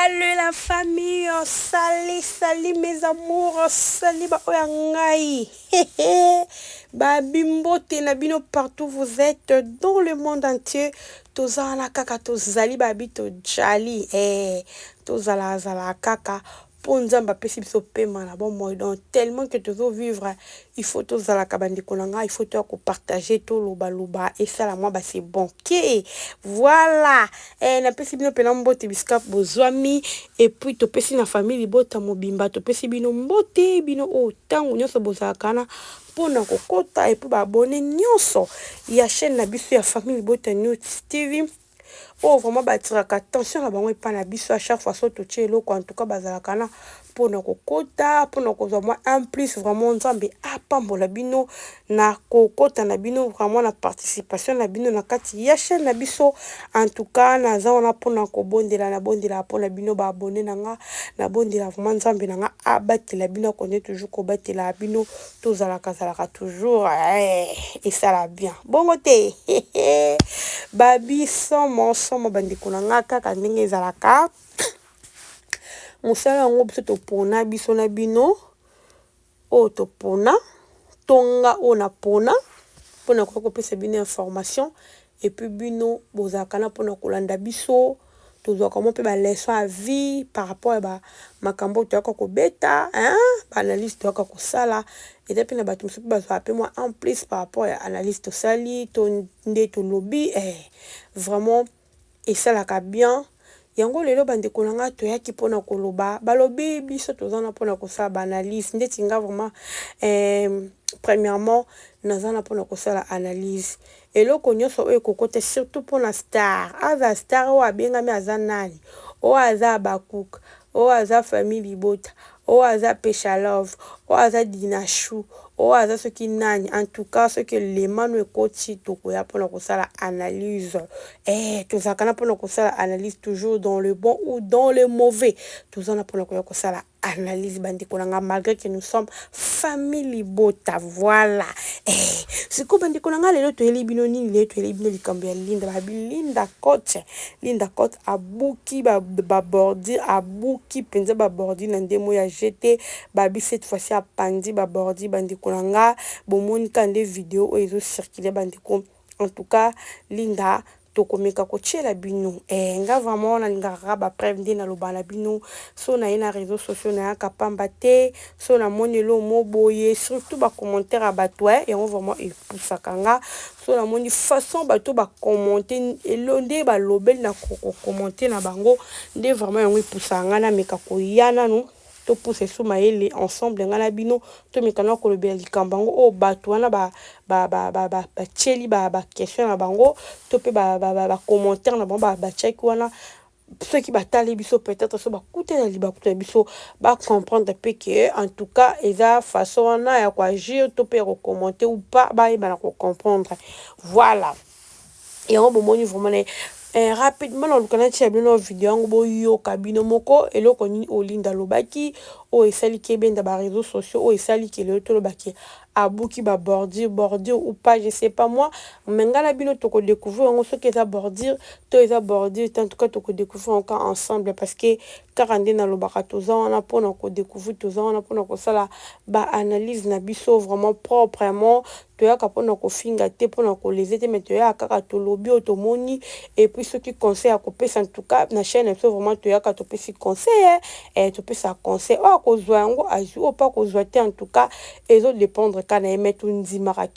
Salut la famille, salut mes amours, salut ba oyangai. Babi mbote na bino partout vous êtes dans le monde entier. Tozala kaka tozali babi to jali. Tozala zala kaka. Ponzamba pesi biso pema na bon moi donc tellement que tozo vivre il faut tozala kabandi konanga il faut to ko partager to loba loba et ça la moi ba c'est bon OK voilà na pesi bino pena mbote biska bozwami et puis to pesi na famille bota mobimba to pesi bino mbote bino o tango nyoso bozala kana pona kokota et puis ba abonner nyonso ya chaîne na biso ya famille bota News TV. Oh vraiment batiraka attention na bango epa na biso à chaque fois so totie eloko en tout cas bazalaka na mpona kokota mpona kozwa mwa un plus vraiment nzambe apambola bino na kokota na bino vraiment na participation na bino na kati ya chaîne na biso en tout cas naza wana mpona kobondela na bondela mpona bino baabone na nga na bondela vraiment nzambe na nga abatela bino akonde toujours kobatela bino tozalaka toujours esala bien bongo te babi somo bandeko na nga kaka ndenge ezalaka mosala yango biso topona biso na bino oyo topona tonga oyo na pona mpona kopesa bino information et puis bino bozalaka na mpona kolanda biso tozwaka mwa mpe baleson à vie par rapport ya makambo toyaka kobeta baanalyse toyaka kosala eza mpe na bato mosusu mpe bazwaka mpe mwa en plus par rapport ya analyse tosali to nde tolobi vraiment esalaka bien yango lelo bandeko na nga toyaki mpona koloba balobi biso toza na mpona kosala baanalyse ndeti nga vraiment premièrement naza na mpona kosala analyse eloko nyonso oyo ekokota surtout mpona star aza star oyo abengami aza nani oyo aza abakuka oyo aza famille libota oyo aza pesha love oyo aza dinashu oyo aza soki nani en tout cas soki lemano ekoti tokoya mpona kosala analyse tozalaka na mpona kosala analyse toujours dans le bon ou dans le mauvais toza na mpona koya kosala analyse bandeko na nga malgré que nous sommes famille libota voilà sikoyo bandeko na nga lelo toyeli bino nini lelo toyeli bino likambo ya linda babi linda cote abuki babordure abuki mpenza babordure na ndemo ya jete babi cette fois-ci apandi babordure bandeko na nga bomoni ka nde video oyo ezocircule bandeko en tout cas linda tokomeka kotiela bino nga vraiment nalingaka bapreuve nde naloba na bino so na ye na réseaux sociaux nayaka pamba te so namoni elo moboye surtout bacommentaire ya bato yango vraiment epusaka nga so namoni façon bato bakommente elo nde balobeli na kokommente na bango nde vraiment yango epusaka nga nameka koya nanu topuse so mayele ensemble nga na bino tomekana kolobela likambo yango oyo bato wana batieli baquestion na bango to mpe bacommentaire na bango batiaki wana soki batali biso peut-être so bakutela libakuta biso bacomprendre mpe ke en tout cas eza façon wana ya koagir to mpe ya kokommente ou pas bayeba na kocomprendre voilà yango bomoni vraiment rapidement nalukana tia bino video yango boyoka bino moko eloko nini olinda lobaki oyo esaliki ebenda baréseaux sociaux oyo esaliki lelo tolobaki abuki bordure ou pas je sais pas moi mais nga na bino tokodécouvrir yango soki eza bordure to eza bordure en tout cas tokodécouvrir encore ensemble parce que kaka nde nalobaka toza wana mpona kodécouvrir toza wana mpona kosala baanalyse na biso vraiment proprement toyaka mpona kofinga te mpona koleze te mais toyaka kaka tolobi oyo tomoni et puis soki conseil ya kopesa en tout cas na chaîne na biso vraiment toyaka topesi conseil topesa conseil oyo akozwa yango azwi oyo mpa kozwa te en tout cas ezodépendre ka na ye me tondimaka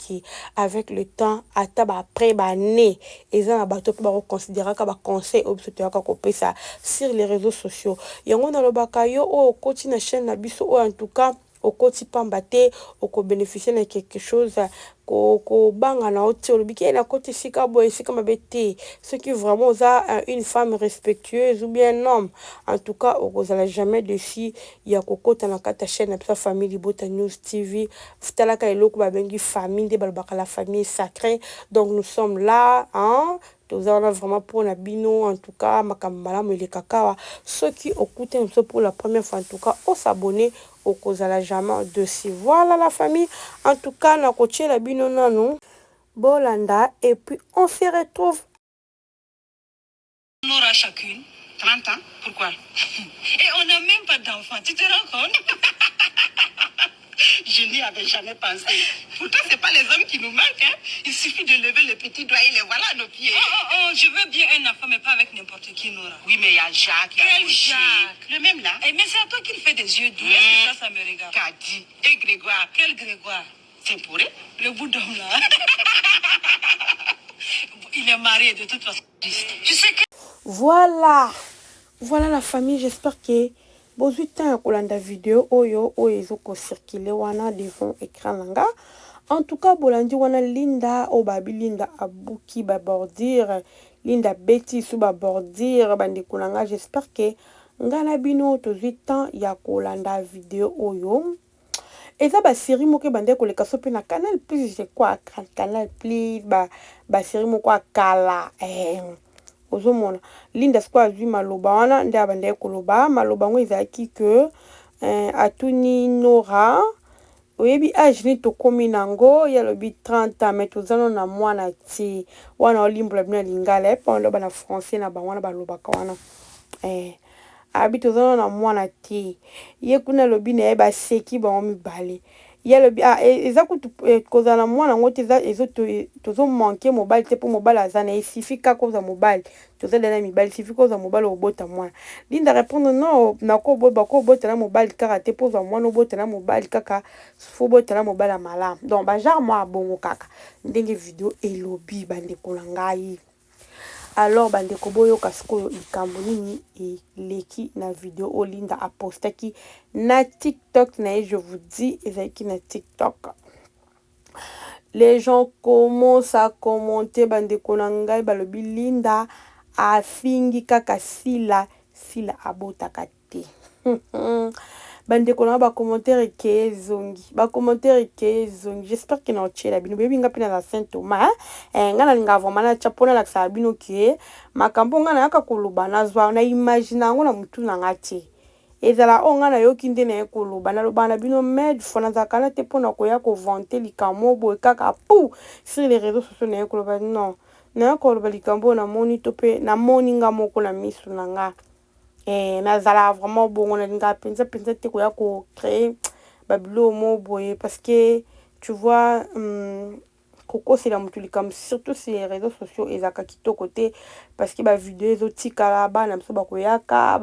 avec le temps ata baapres baannée eza na bato mpe bakoconsidéraka baconseil oyo biso toyaka kopesa sur les réseaux sociaux yango nalobaka yo oyo okoti na chaîne na biso oyo en tout cas okoti pamba te okobénéficier na quelque chose kobanga na yo te olobi ke nakoti esika boye esika mabe te soki vraiment oza une femme respectueuse ou bien un homme en tout cas okozala jamais déçu ya kokota na kati ya chaîne na biso famille libota News TV talaka eloko babengi famille nde balobaka la famille sacrée donc nous sommes là toza wana vraiment mpona bino en tout cas makambo malamu elekaka awa soki okuti na biso pour la première fois en tout cas osabone okozala jamais dessus voilà la famille en tout cas na kotiela bino nanu bolanda et puis on se retrouve Bonjour à chacune. 30 ans. Pourquoi? Et on n'a même pas d'enfant, tu te rends compte? Je n'y avais jamais pensé. Pourtant, ce n'est pas les hommes qui nous manquent. Hein. Il suffit de lever le petit doigt et les voilà à nos pieds. Je veux bien un enfant, mais pas avec n'importe qui, Nora. Oui, mais il y a Jacques, il y a Jacques. Le même là. Mais c'est à toi qu'il fait des yeux doux. Est-ce que ça me regarde? Kadi. Et Grégoire. Quel Grégoire? C'est pour eux. Le bout d'homme là. Il est marié de toute façon. Tu sais que... Voilà. Voilà la famille. J'espère que vous avez la vidéo oyo ezoko circuler wana devant écran langa. En tout cas, bolandi wana Linda obabi Linda abuki ba bordure, Linda Betty sous ba bordure bandi kunanga. J'espère que ngana bino tozwi temps ya kolanda vidéo oyo. Eza ba série moko bande ko leka sope na Canal Plus, je crois Canal Plus ba série moko akala ozomona Linda square azwi maloba wana nde abandaki koloba maloba ngo ezalaki ke atuni Nora oyebi age nini tokomi nango ye alobi 30 ans mais tozano na mwana ti wana olimbola bino ya lingala epa oloba na français na bango wana balobaka wana abi tozano na mwana ti ye kuna alobi na ye baseki bango mibale ye alobi eza kutu kozala na mwana ngo te tozo manke mobali te po mobali aza na ye sifi kaka koza mobali tozala na mibali sifi koza mobali obota mwana Linda répondre non bako na mobali kaka te po za mwana obota na mobali kaka fo bota na mobali malamu donc ba genre moi bongo kaka ndenge vidéo elobi bande kola ngai. Alors bandeko boyoka sikoyo likambo nini eleki na vidéo o Linda apostaki na TikTok na ye, je vous dis ezalaki na TikTok. Les gens commencent à commenter bandeko na ngai balobi Linda afingi kaka sila abotaka te. Bandeko na ba commentaire ke zongi j'espère que na otchela bino bebi nga pina na Saint Thomas ngana linga vraiment na chapona la sabino ke makambo ngana yaka koloba na zwa na imagine ngo na mutu na ngati ezala ngana yoki nde na ekoloba na loba na bino med fona za kana te pona ko ya ko vanter likamo bo kaka pou sur les réseaux sociaux na ekoloba non na ekoloba likambo na moni tope na moni nga moko na misu na nga nazala vraiment bon on a pensa te ko ya ko créer babilo mo boye parce que tu vois koko c'est la mutulikam surtout sur les réseaux sociaux ezaka kitoko te parce que ba vidéo ezotikala bana biso bakoyaka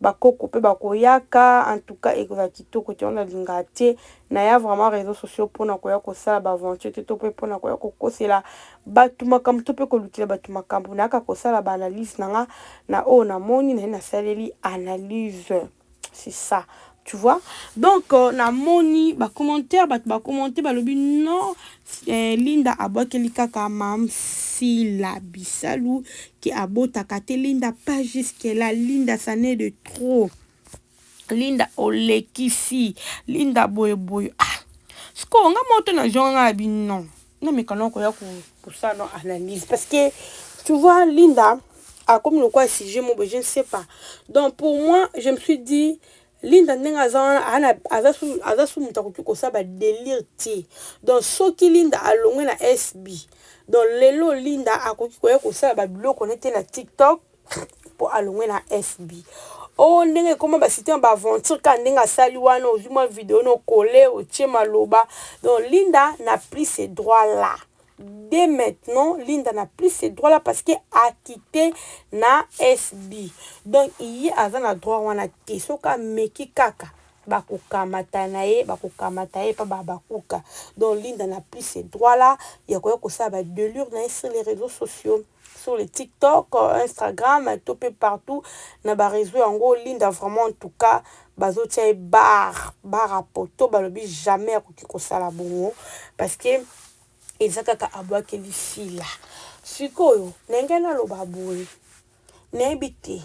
bakoko pe bakoyaka en tout cas ezaka kitoko te on a linga te na ya vraiment réseaux sociaux pona koya ko sala ba aventure te to pe pona koya ko c'est batu makambo to pe ko lutila batu makambo na ka ko sala ba analyse nanga na o na moni na saleli analyse c'est ça. Tu vois, donc na moni ba commentaire ba commenter ba lobi non Linda abokeli kaka mam sila bisalu qui abota kate Linda pas jusque là Linda ça n'est de trop Linda olekisi Linda boy sko nga moto na jonga bi non mais quand ko ya pour ça non analyse parce que tu vois Linda a comme le quoi si je ne sais pas donc pour moi je me suis dit Linda nenga azasu mutakoki kosaba délire ti donc soki Linda alongwe na SB donc lelo Linda akoki koya kosala ba biloko nete na TikTok pour alongwe na SB ndenge koma ba citer ba aventure ka ndenge sali wana ozuma vidéo no collé o tie maloba donc Linda n'a plus ces droits là. Dès maintenant, Linda n'a plus ces droits-là parce qu'elle a quitté na SB. Donc, il y a un droit où on a été. Soka meki kaka. Bakukamata nae, pa babakuka. Donc, Linda n'a plus ces droits-là. Il y a quoi que ça va de l'ure sur les réseaux sociaux. Sur les TikTok, Instagram, topé partout. Na ba réseau en gros, Linda vraiment en tout cas, bazo tia bar à poto, balobi jamais à ko sala bongo. Parce que ezakaka abwakeli sila sikoyo ndenge naloba boye nayebi te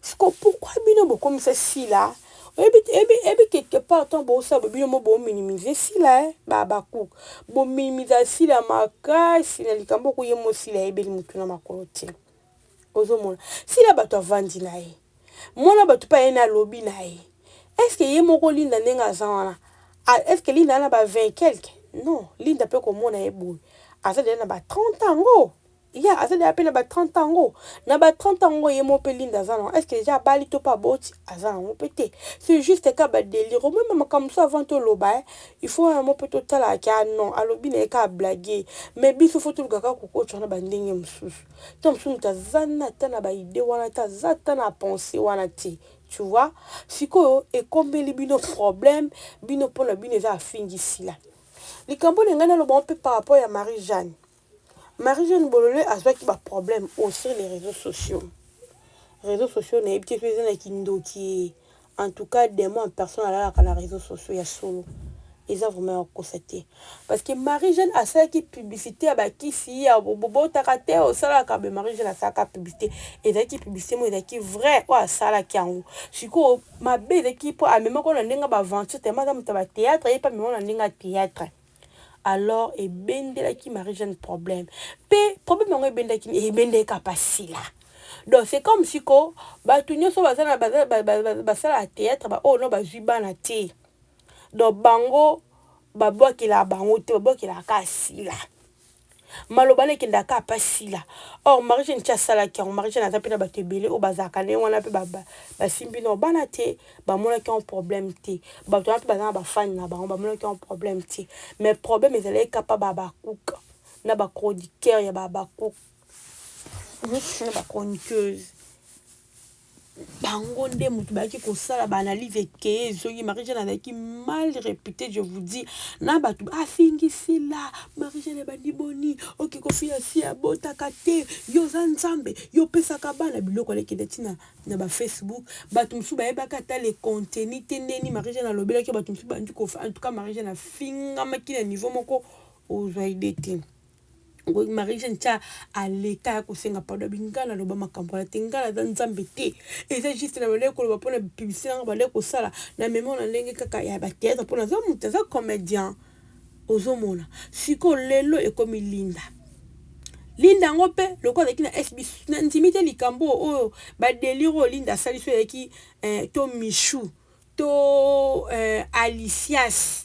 siko pourquoi bino bokomisa sila ebi quelque part tant bosaba bino mo bo minimiser sila babakuka bo minimiser sila makasi na likambo kuyemo sila ebeli mutu na makolo te ozomona sila bato avandi na ye mwana bato pa ye na lobi na ye est-ce que ye moko Linda ndenge aza wana est-ce que Linda na ba 20 quelque. Non, Linda peut comme on a beau. À ça, il y a 30 ans. ya azali appelé ba 30 ans na ba 30 ans ye mo pe Linda zana est-ce que déjà bali to pa boti azana mo pété c'est juste ka ba délire même comme ça avant to loba il faut un mo pe to tala ka non alobi na ka blaguer mais biso faut to kaka ko ko tsona ba ndenge msusu to msusu tazana tana ba idée wana tazata na penser wana ti tu vois siko e kombeli bino problème bino pona bino za fingisi la likambo ngana lo bon pe par rapport à Marie-Jeanne. Marie-Jeanne Bololé a qui un problème aussi les réseaux sociaux. Les réseaux sociaux n'est pas qui en tout cas des mots en personne à la réseaux sociaux il y a solo. Ils ont vraiment constaté parce que Marie-Jeanne a ça qui publicité à qui si à bobo takate au sala ka Marie-Jeanne a ça publicité et ça qui publicité moi qui vrai ou ça la qui en siko ma belle qui pour même quand on n'enga ba aventure tellement dans ta théâtre et pas même on n'enga théâtre. Alors et bendela qui Marie-Jeanne problème pe problème on bendela qui et bendela capacité là donc c'est comme si ko ba tunyo so bazana ba sala théâtre ba oh non ba zuba na té donc bango ba boki la bango te boki la kasi là malobane ki ndaka pasi là or Marie-Jeanne tia sala ki on Marie-Jeanne a pena ba tebele o bazaka ne wana pe ba simbi no bana te ba mona ki un problème te ba to pe bazana ba fan na ba mona ki un problème te mais problème ezali capable ba cook na ba chroniqueur ya ba cook na ba chroniqueuse bango nde mutu baki ko sala ba analyse ke zoyi Marie-Jeanne avec mal réputé je vous dis na batu afingisi la Marie-Jeanne bandi boni OK ko fia si abota kate yo zanzambe yo pesa kabana biloko leki detina na ba Facebook batu msu ba yeba kata les contenus teneni Marie-Jeanne lobela ke batu msu bandi ko en tout cas Marie-Jeanne finga makina niveau moko ozoidete Marie-Jeanne tia aleka ya kosenga pardon bingana loba makambo la tengala za nzambe te eza juste na baleko loba pona publicité na baleko sala na memo na ndenge kaka ya ba théâtre pona za mutu za comédien ozomona siko lelo ekomi Linda ngope loko avec na SB na intimité likambo oyo ba délire Linda saliso yaki to Michou to Alicias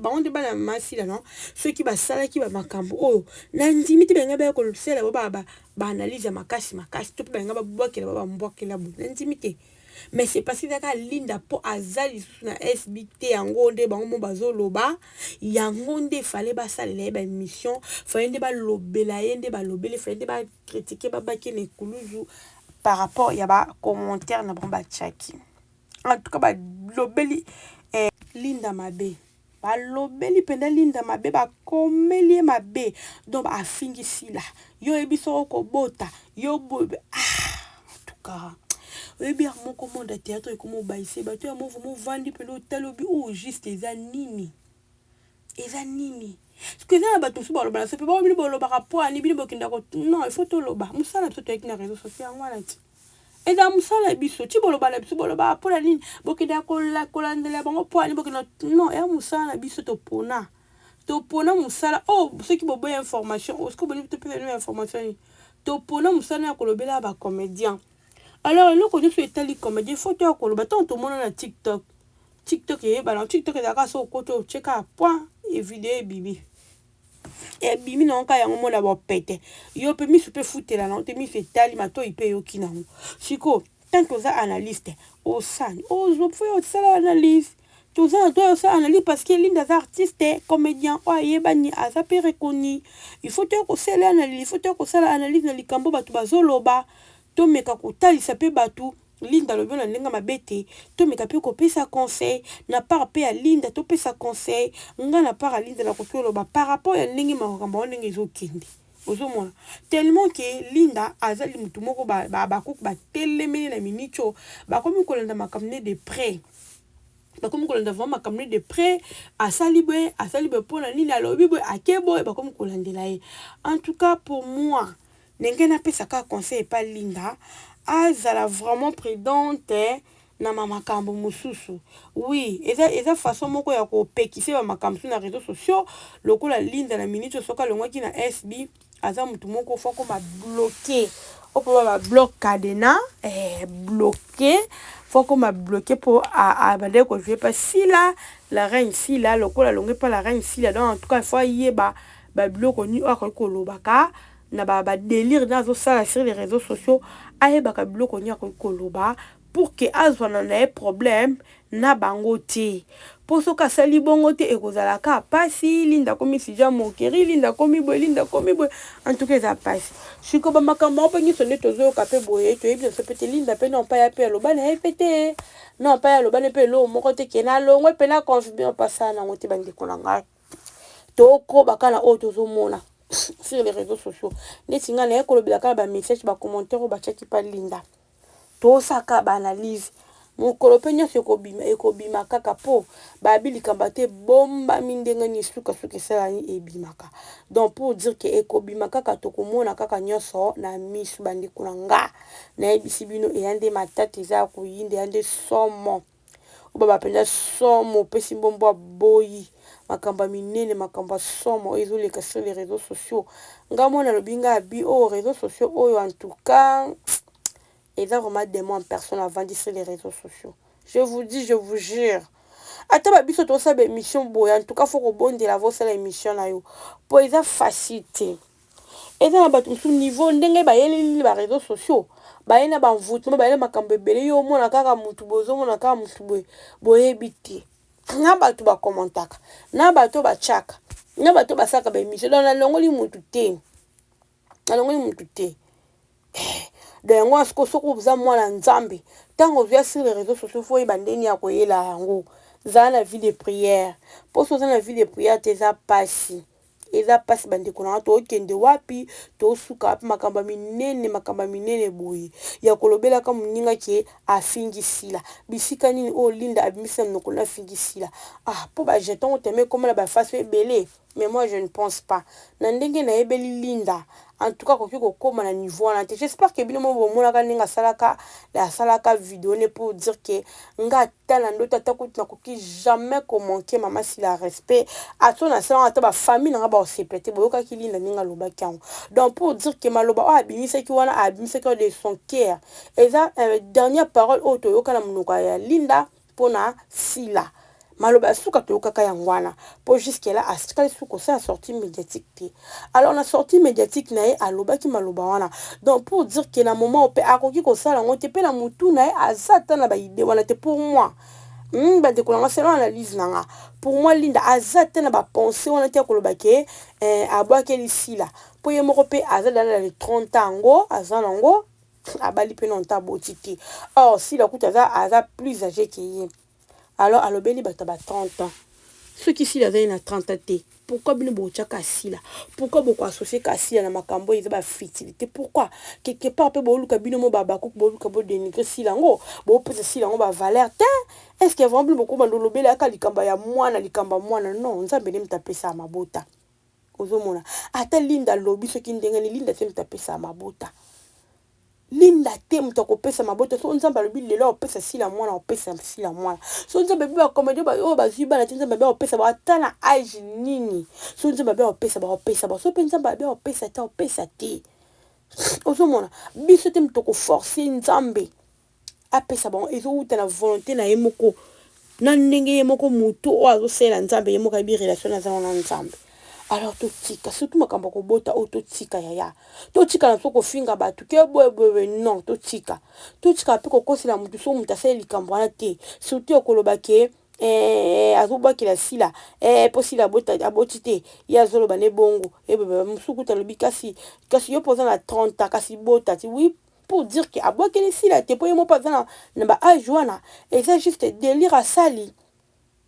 on débat la masse là non ceux qui va sala qui va makambo oh na ndimiti benga ba ko sela ba analyse makasi to benga ba bokela ba mbokela bu na ndimiti mais c'est parce que daka Linda po azali na SBT yango nde bango mo bazoloba yango nde fallait ba salela ba mission fallait nde ba lobela yende ba lobele fallait nde ba critiquer ba bakene kuluzu par rapport ya ba commentaire na bomba tchaki en tout cas ba lobeli Linda mabe balobeli penda Linda mabe ba komelie mabe donc ba fingisi la yo ebiso ko bota yo en tout cas ebi mon commande de théâtre et comment baisser ba tu mo vandi pelo talobi ou juste ezanini ce que ça ba tout so ba c'est pas bili bolo ba rapport ani bili bokinda ko non il faut to loba musala to avec na réseaux sociaux ngwana ti et dans musala biso ti bolo ba biso bolo ba pour la ligne bokinda ko la kolandela bango po ani bokinda non et musala biso to pona musala oh ceux qui bobo information est-ce que vous te peut une information to pona musala ko lobela ba comédien alors nous connaissons les tali comédien faut to ko loba tant tout monde na TikTok et bah dans TikTok ezaka so ko to cheka point et vidéo bibi et bimi non ka yango mo la bo pété yo pe mi super foutre là non te mi fait tali mato ipe yo kinango siko tant que ça analyste au san au zo faut ça analyse tout ça doit ça analyse parce que l'une des artistes comédien o yebani asa pe reconnu il faut te ko ça l'analyse il faut te ko ça l'analyse na likambo batu bazoloba to meka ko tali ça pe batu Linda lobi na ndenga mabete to meka pe ko pesa conseil na par pe ya Linda to pesa conseil nga na par Linda na ko loba par rapport ya ndenge makambo ndenge ezokende ozomona tellement que Linda azali mutu moko ba ko ba telemene na minicho ba komi ko landa makamne de près ba komi ko landa vraiment makamne de près asali boy pona nini alobi boy akebo ba komi ko landela ye en tout cas pour moi ndenge na pesa ka conseil pas Linda azala vraiment prudente na makambo mususu oui eza façon moko ya ko pekise ba makambo na réseaux sociaux lokola Linda na minute soka longwaki na SB aza mutu moko faut ko ma bloquer on peut ba bloc cadena bloquer faut ko ma bloquer pour bande ko je pas si là la reine si là lokola longwe pas la reine si là donc en tout cas faut yeba ba bloc ni ko lobaka na ba délire dans ça sur les réseaux sociaux ayebaka biloko nyako koloba pour que azwana na problème na bango te po soki asali bongo te ekozalaka pasi linda komi sija mokeri linda komi boye en tout cas eza pasi siko bamakambo moko mpe nyonso nde tozoyoka mpe boye toyebi nyonso mpe te linda mpe na mpa ya mpe aloba na ye mpe te na mpa ya aloba ne mpe eloko moko te ke na longwe mpe na confirme mpasa nango te bandeko na ngai tokoba kaka na oyo tozomona sur les réseaux sociaux neti ngai naye kolobela kaka bamessage bacommentaire oyo batiaki mpa linda tosaka baanalyse mokolo mpe nyonso ekobima kaka mpo babi likambo te bombami ndenge nini sukasuka esalani ebimaka donc pour dire ke ekobima kaka tokomona kaka nyonso na misu bandeko na nga nayebisi bino eya nde matata eza ya koyinda eya nde somo oyo bapenda somo opesi mbombo aboyi makambo ya minene makambo ya somo ezoleka sur les réseaux sociaux nga mwana alobi nga abi oyo réseaux sociaux oyo en tout cas et ça vraiment des mots en personne avant de sur les réseaux sociaux. Je vous dis, je vous jure. Ata babiso to sa be émission boy en tout cas faut rebondir la la émission là yo. Pour eza facilité. Et ça ba tout niveau ndenge ba yeli ba réseaux sociaux. Ba yena ba mvuto ba yela makambo ebele yo mona kaka mutu bozo mona kaka mutu boye biti. Na ba to ba commentaka. Na ba to ba chaka. Na ba to ba saka ba émission dans la longoli mutu te. Na longoli mutu te. Dengo asko soko buza mwana nzambe tango via sur les réseaux sociaux faut ibandeni ya koyela yango za la vie de prière pour ça la vie de prière teza pasi eza pasi bandeko na to okende wapi to suka makamba minene boye ya kolobela ka muninga ke afingisila bisika nini o linda abimisa noko na fingisila po ba jeton teme comme la ba face belé mais moi je ne pense pas na ndenge na ebeli linda en tout cas koki kokoma na niveau wana te j'espère que bino mo bomonaka ndenge asalaka vidéo ne pour dire que nga tala ndoto atakuti na koki jamais commenter mama si la respect ato na sala ata ba famille na ba osepete boyoka ki linda ninga loba kyango donc pour dire que maloba abimisa ki wana abimisa ki de son cœur et ça dernière parole auto yoka na munoko ya linda pona sila maloba suka to kaka yangwana pour jusque là asikali suko ça sortie médiatique te alors na sortie médiatique nae aloba ki maloba wana donc pour dire que na moment pe akoki ko sala ngote pe na mutu nae azata na ba idée wana te pour moi ba de kolanga selon analyse nanga pour moi linda azata na ba pensée wana te koloba ke abwake lisila pour ye moko pe azala na 30 ans ngo azana ngo abali pe non ta botiti or si la kuta aza plus âgé que ye alors alobeli bataba 30 ans ceux qui si la na 30 ans pourquoi bino bochaka sila pourquoi boko associer kasila na makambo ils ba futilité pourquoi quelque part pe boluka bino mo baba ko boluka bo dénigrer sila ngo bo pesa sila ngo ba valeur te est-ce que vraiment boko bandolobeli aka likamba ya mwana non nzambe ne mtapesa mabota ozomona ata linda lobi soki ndenge ni linda te mtapesa mabota linda te mutako pesa mabota so nzamba lobi lelo opesa sila mwana opesa sila mwana so nzamba biba komedi ba o baziba na nzamba ba opesa ba tana age nini so nzamba ba opesa ba so nzamba ba opesa te ozomona biso te mutako forcer nzambe apesa ba ezo uta na volonté na yemoko na ndenge yemoko mutu o azo sela nzambe yemoko bi relation na zana nzambe alors totika surtout makambo ko bota o totika yaya totika na soko finga batu ke boye non totika pe ko kosela mutu so mutu aseli likambo wana te surtout okoloba ke azoba la sila posila bota aboti te ya zoloba ne bongo musuku talobi kasi yo posa na 30 ans kasi bota ti oui pour dire que aboki les sila te po yemo pas na ba âge wana et c'est juste délire à sali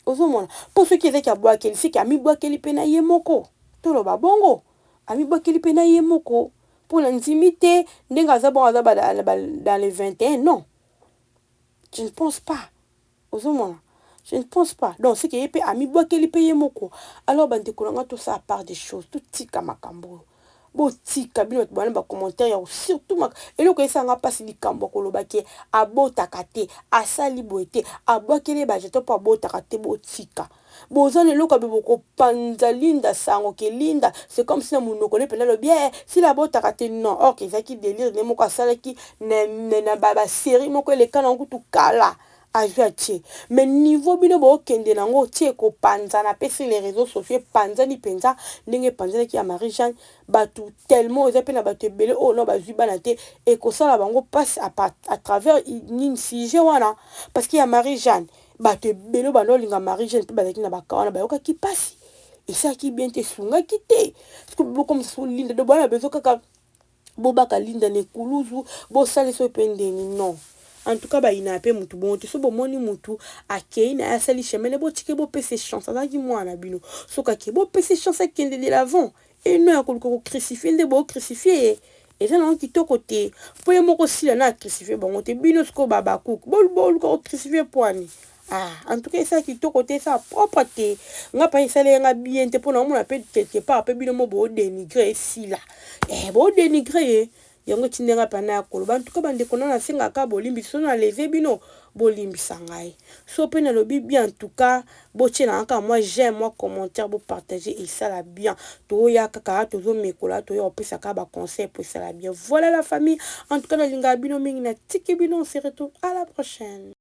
ozomona pour ceux qui ezaki abwakeli siki amibwakeli pe na ye moko toloba bongo amibwakeli pe na ye moko pour la intimité ndenge aza bon aza dans les 21 non je ne pense pas ozomona je ne pense pas donc c'est que ye pe amibwakeli pe ye moko alors bande kolanga tout ça à part des choses tout tika makambo botika bino bana ba commentaire surtout eloko esanga pasi likambo koloba ke abotaka te asali boete abwakele ba jeto pa abotaka te botika bozana eloko beboko panza linda sango ke linda c'est comme si na munoko ne pela le bien si la botaka te non ok zaki délire ne moko asala ki na ba série moko le kana ngutu kala azwi atie mais niveau bino bokende nango tie kopanza na pesi les réseaux sociaux panzani penza ndenge panzanaki ya Marie Jeanne bato tellement eza pe na bato ebele oyo no bazwi bana te ekosala bango passe à travers nini sujet wana parce que ya Marie Jeanne bato ebele bando olinga Marie Jeanne mpe bazalaki na baka wana bayokaki pasi esalaki bien te esungaki te parceke bokomisa solinda do bana bezo kaka bobaka linda na ekuluzu bosalisa mpe ndeni non en tout cas bayina pe mutu bon te so bomoni mutu akei na asali chemin botike bopesa chance azalaki mwana bino soki akei bopesa chance akende de l'avant eno ya koluka kocrucifie nde bocrucifie ye eza nango kitoko te mpo ye moko sila na acrucifie bango te bino sikoyo babakuku boluka kocrucifie poani en tout cas eza kitoko te eza propre te nga pa esala yenga bien te mpona omona mpe quelque part mpe bino mo boodénigre esila boodénigre ye yango ti ndenge pana ya koloba en tout cas bandeko nano asengaka bolimbisa so naleve bino bolimbisa ngai so mpe nalobi bien en tout cas botiela kaka moi j'aime moi commentaire bopartage esala bien toya kaka tozomekola toya kopesaka baconseil po esala bien voilà la famille en tout cas nalingaka bino mingi na tiki bino on se retrouve à la prochaine.